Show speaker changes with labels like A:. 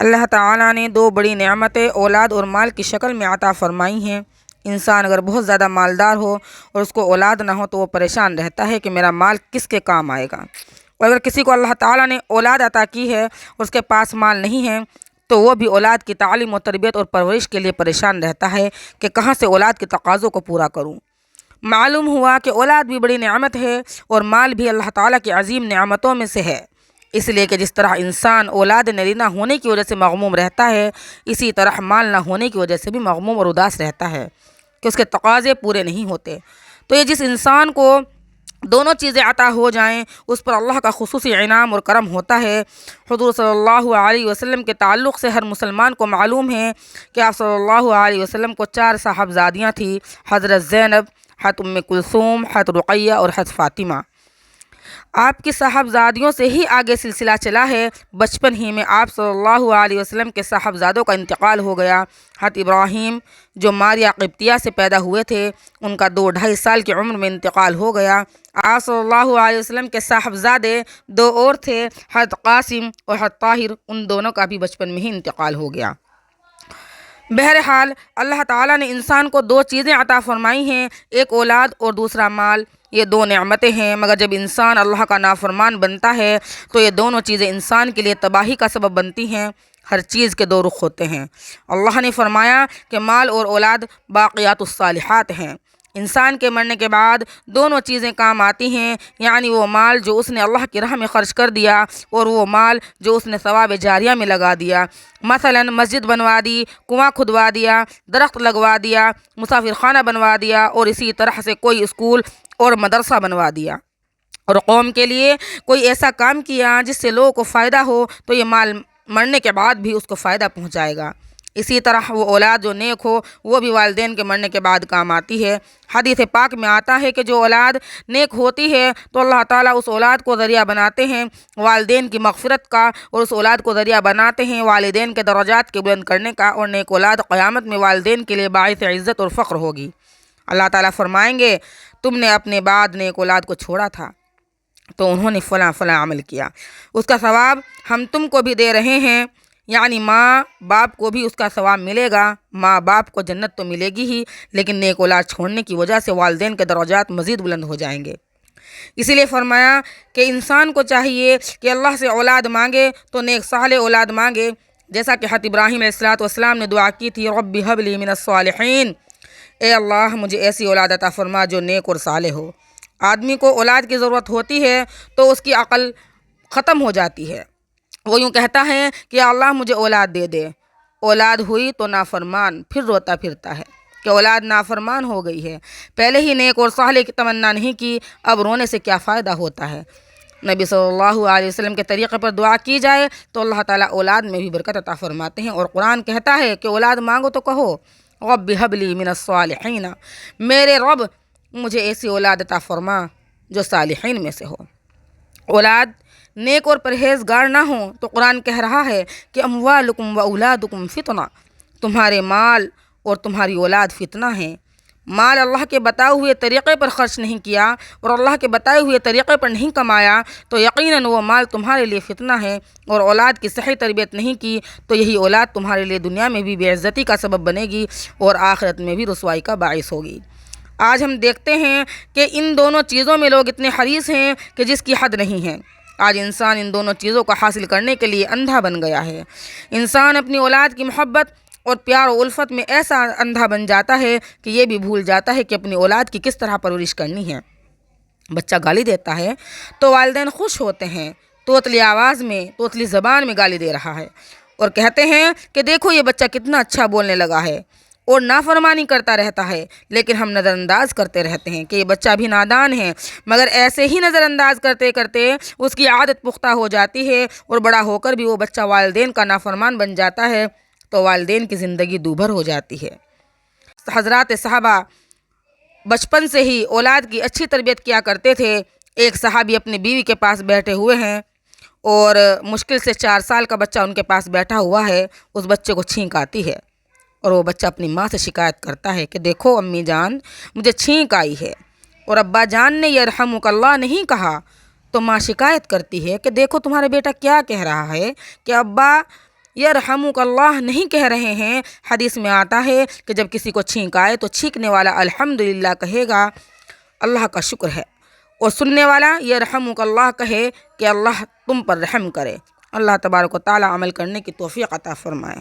A: اللہ تعالیٰ نے دو بڑی نعمتیں اولاد اور مال کی شکل میں عطا فرمائی ہیں۔ انسان اگر بہت زیادہ مالدار ہو اور اس کو اولاد نہ ہو تو وہ پریشان رہتا ہے کہ میرا مال کس کے کام آئے گا، اور اگر کسی کو اللہ تعالیٰ نے اولاد عطا کی ہے اور اس کے پاس مال نہیں ہے تو وہ بھی اولاد کی تعلیم و تربیت اور پرورش کے لیے پریشان رہتا ہے کہ کہاں سے اولاد کے تقاضوں کو پورا کروں۔ معلوم ہوا کہ اولاد بھی بڑی نعمت ہے اور مال بھی اللہ تعالیٰ کی عظیم نعمتوں میں سے ہے، اس لیے کہ جس طرح انسان اولاد نرینہ ہونے کی وجہ سے مغموم رہتا ہے، اسی طرح مال نہ ہونے کی وجہ سے بھی مغموم اور اداس رہتا ہے کہ اس کے تقاضے پورے نہیں ہوتے۔ تو یہ جس انسان کو دونوں چیزیں عطا ہو جائیں اس پر اللہ کا خصوصی انعام اور کرم ہوتا ہے۔ حضور صلی اللہ علیہ وسلم کے تعلق سے ہر مسلمان کو معلوم ہے کہ آپ صلی اللہ علیہ وسلم کو 4 صاحبزادیاں تھیں، حضرت زینب، حضرت ام کلثوم، حضرت رقیہ اور حضرت فاطمہ۔ آپ کی صاحبزادیوں سے ہی آگے سلسلہ چلا ہے۔ بچپن ہی میں آپ صلی اللہ علیہ وسلم کے صاحبزادوں کا انتقال ہو گیا۔ حضرت ابراہیم جو ماریہ قبطیہ سے پیدا ہوئے تھے، ان کا 2-2.5 سال کی عمر میں انتقال ہو گیا۔ آپ صلی اللہ علیہ وسلم کے صاحبزادے 2 اور تھے، حضرت قاسم اور حضرت طاہر، ان دونوں کا بھی بچپن میں ہی انتقال ہو گیا۔ بہرحال اللہ تعالیٰ نے انسان کو 2 چیزیں عطا فرمائی ہیں، ایک اولاد اور دوسرا مال۔ یہ 2 نعمتیں ہیں، مگر جب انسان اللہ کا نافرمان بنتا ہے تو یہ دونوں چیزیں انسان کے لیے تباہی کا سبب بنتی ہیں۔ ہر چیز کے 2 رخ ہوتے ہیں۔ اللہ نے فرمایا کہ مال اور اولاد باقیات الصالحات ہیں، انسان کے مرنے کے بعد دونوں چیزیں کام آتی ہیں، یعنی وہ مال جو اس نے اللہ کی راہ میں خرچ کر دیا اور وہ مال جو اس نے ثواب جاریہ میں لگا دیا، مثلا مسجد بنوا دی، کنواں کھدوا دیا، درخت لگوا دیا، مسافر خانہ بنوا دیا، اور اسی طرح سے کوئی اسکول اور مدرسہ بنوا دیا، اور قوم کے لیے کوئی ایسا کام کیا جس سے لوگوں کو فائدہ ہو، تو یہ مال مرنے کے بعد بھی اس کو فائدہ پہنچائے گا۔ اسی طرح وہ اولاد جو نیک ہو وہ بھی والدین کے مرنے کے بعد کام آتی ہے۔ حدیث پاک میں آتا ہے کہ جو اولاد نیک ہوتی ہے تو اللہ تعالیٰ اس اولاد کو ذریعہ بناتے ہیں والدین کی مغفرت کا، اور اس اولاد کو ذریعہ بناتے ہیں والدین کے درجات کے بلند کرنے کا، اور نیک اولاد قیامت میں والدین کے لیے باعث عزت اور فخر ہوگی۔ اللہ تعالیٰ فرمائیں گے تم نے اپنے بعد نیک اولاد کو چھوڑا تھا تو انہوں نے فلاں فلاں عمل کیا، اس کا ثواب ہم تم کو بھی دے رہے ہیں، یعنی ماں باپ کو بھی اس کا ثواب ملے گا۔ ماں باپ کو جنت تو ملے گی ہی، لیکن نیک اولاد چھوڑنے کی وجہ سے والدین کے درجات مزید بلند ہو جائیں گے۔ اسی لیے فرمایا کہ انسان کو چاہیے کہ اللہ سے اولاد مانگے تو نیک صالح اولاد مانگے، جیسا کہ حضرت ابراہیم علیہ السلام نے دعا کی تھی، رب ہب لی من الصالحین، اے اللہ مجھے ایسی اولاد عطا فرما جو نیک اور صالح ہو۔ آدمی کو اولاد کی ضرورت ہوتی ہے تو اس کی عقل ختم ہو جاتی ہے، وہ یوں کہتا ہے کہ اللہ مجھے اولاد دے دے، اولاد ہوئی تو نافرمان، پھر روتا پھرتا ہے کہ اولاد نافرمان ہو گئی ہے، پہلے ہی نیک اور صالح کی تمنا نہیں کی، اب رونے سے کیا فائدہ ہوتا ہے۔ نبی صلی اللہ علیہ وسلم کے طریقے پر دعا کی جائے تو اللہ تعالیٰ اولاد میں بھی برکت عطا فرماتے ہیں، اور قرآن کہتا ہے کہ اولاد مانگو تو کہو رب ہب لی من الصالحین، میرے رب مجھے ایسی اولاد عطا فرما جو صالحین میں سے ہو۔ اولاد نیک اور پرہیزگار نہ ہوں تو قرآن کہہ رہا ہے کہ اموالکم و اولادکم فتنہ، تمہارے مال اور تمہاری اولاد فتنہ ہیں۔ مال اللہ کے بتائے ہوئے طریقے پر خرچ نہیں کیا اور اللہ کے بتائے ہوئے طریقے پر نہیں کمایا تو یقیناً وہ مال تمہارے لیے فتنہ ہے، اور اولاد کی صحیح تربیت نہیں کی تو یہی اولاد تمہارے لیے دنیا میں بھی بے عزتی کا سبب بنے گی اور آخرت میں بھی رسوائی کا باعث ہوگی۔ آج ہم دیکھتے ہیں کہ ان دونوں چیزوں میں لوگ اتنے حریص ہیں کہ جس کی حد نہیں ہے۔ آج انسان ان دونوں چیزوں کو حاصل کرنے کے لیے اندھا بن گیا ہے۔ انسان اپنی اولاد کی محبت اور پیار و الفت میں ایسا اندھا بن جاتا ہے کہ یہ بھی بھول جاتا ہے کہ اپنی اولاد کی کس طرح پرورش کرنی ہے۔ بچہ گالی دیتا ہے تو والدین خوش ہوتے ہیں، توتلی آواز میں، توتلی زبان میں گالی دے رہا ہے، اور کہتے ہیں کہ دیکھو یہ بچہ کتنا اچھا بولنے لگا ہے، اور نافرمانی کرتا رہتا ہے، لیکن ہم نظر انداز کرتے رہتے ہیں کہ یہ بچہ بھی نادان ہے، مگر ایسے ہی نظر انداز کرتے کرتے اس کی عادت پختہ ہو جاتی ہے، اور بڑا ہو کر بھی وہ بچہ والدین کا نافرمان بن جاتا ہے تو والدین کی زندگی دوبھر ہو جاتی ہے۔ حضرات صحابہ بچپن سے ہی اولاد کی اچھی تربیت کیا کرتے تھے۔ ایک صحابی اپنی بیوی کے پاس بیٹھے ہوئے ہیں اور مشکل سے 4 سال کا بچہ ان کے پاس بیٹھا ہوا ہے، اس بچے کو چھینک آتی ہے، اور وہ بچہ اپنی ماں سے شکایت کرتا ہے کہ دیکھو امی جان مجھے چھینک آئی ہے، اور ابا جان نے یرحمک اللہ نہیں کہا، تو ماں شکایت کرتی ہے کہ دیکھو تمہارا بیٹا کیا کہہ رہا ہے کہ ابا یرحمک اللہ نہیں کہہ رہے ہیں۔ حدیث میں آتا ہے کہ جب کسی کو چھینک آئے تو چھینکنے والا الحمدللہ کہے گا، اللہ کا شکر ہے، اور سننے والا یرحمک اللہ کہے کہ اللہ تم پر رحم کرے۔ اللہ تبارک و تعالی عمل کرنے کی توفیق عطا فرمائے۔